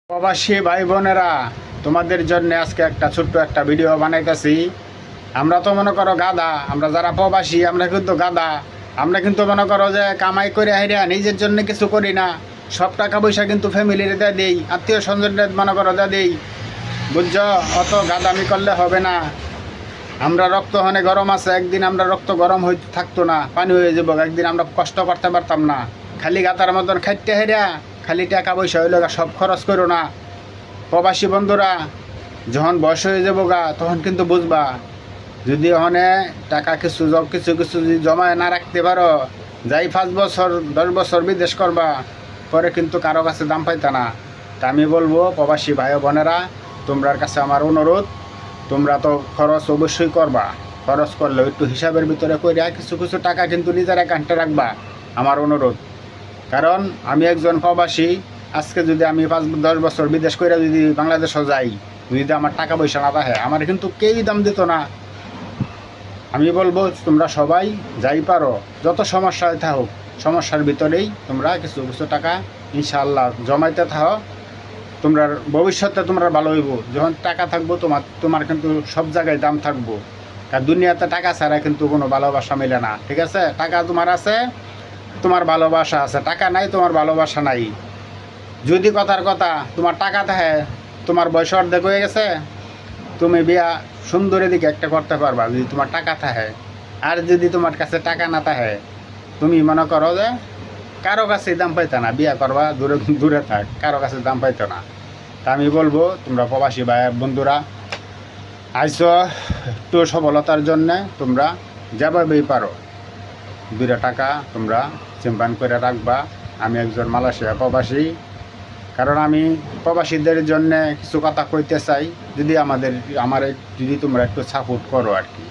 প্রবাসী ভাই বোনেরা, তোমাদের জন্য আজকে একটা ছোট্ট একটা ভিডিও বানাইতেছি। আমরা তো মনে করো গাদা, আমরা যারা প্রবাসী আমরা কিন্তু গাদা। আমরা কিন্তু মনে করো যে কামাই করে হাইরা নিজের জন্য কিছু করি না, সব টাকা পয়সা কিন্তু ফ্যামিলির দিয়ে দিই, আত্মীয় স্বজনদের মনে করো দিয়ে দিই। বুঝছো, অত গাদামি করলে হবে না। আমরা রক্ত হনে গরম আছে, একদিন আমরা রক্ত গরম হয়ে থাকতো না, পানি হয়ে যাবো, একদিন আমরা কষ্ট করতে পারতাম না। খালি গাতার মতন খাইতে হেরা, খালি টাকা পয়সা হইলে সব খরচ করো না। প্রবাসী বন্ধুরা, যখন বয়স হয়ে যাবো গা তখন কিন্তু বুঝবা, যদি ওখানে টাকা কিছু কিছু কিছু যদি জমায় না রাখতে পারো, যাই 5 বছর 10 বছর বিদেশ করবা, পরে কিন্তু কারো কাছে দাম পাইতা না। তা আমি বলবো প্রবাসী ভাই বোনেরা, তোমরার কাছে আমার অনুরোধ, তোমরা তো খরচ অবশ্যই করবা। খরচ করলেও একটু হিসাবের ভিতরে কইরা কিছু কিছু টাকা কিন্তু নিজের অ্যাকাউন্টে রাখবা, আমার অনুরোধ। কারণ আমি একজন প্রবাসী, আজকে যদি আমি 5-10 বছর বিদেশ করে যদি বাংলাদেশও যাই, যদি আমার টাকা পয়সা না থাকে, আমার কিন্তু কেউই দাম দিত না। আমি বলবো তোমরা সবাই যাই পারো, যত সমস্যা থাকুক, সমস্যার ভিতরেই তোমরা কিছু কিছু টাকা ইনশাআল্লাহ জমাইতে থাকো। তোমরা ভবিষ্যতে তোমরা ভালো হইব। যখন টাকা থাকবো তোমার কিন্তু সব জায়গায় দাম থাকবো। কারণ দুনিয়াতে টাকা ছাড়া কিন্তু কোনো ভালোবাসা মেলে না, ঠিক আছে? টাকা তোমার আছে, তোমার ভালোবাসা আছে, টাকা নাই, তোমার ভালোবাসা নাই। যদি কথার কথা তোমার টাকা থাকে, তোমার বয়স অর্ধেক হয়ে গেছে, তুমি বিয়া সুন্দরী দিকে একটা করতে পারবা যদি তোমার টাকা থাকে। আর যদি তোমার কাছে টাকা না থাকে, তুমি মনে করো যে কারো কাছে দাম পাইতো না, বিয়া করবা দূরে দূরে থাক, কারো কাছে দাম পাইতো না। তা আমি বলবো তোমরা প্রবাসী ভাই বন্ধুরা আইসো একটু সফলতার জন্যে, তোমরা যেভাবেই পারো 2 টাকা তোমরা চিম্পান করে রাখবা। আমি একজন মালয়েশিয়া প্রবাসী, কারণ আমি প্রবাসীদের জন্য কিছু কথা কইতে চাই, যদি যদি তোমরা একটু সাপোর্ট করো আর কি।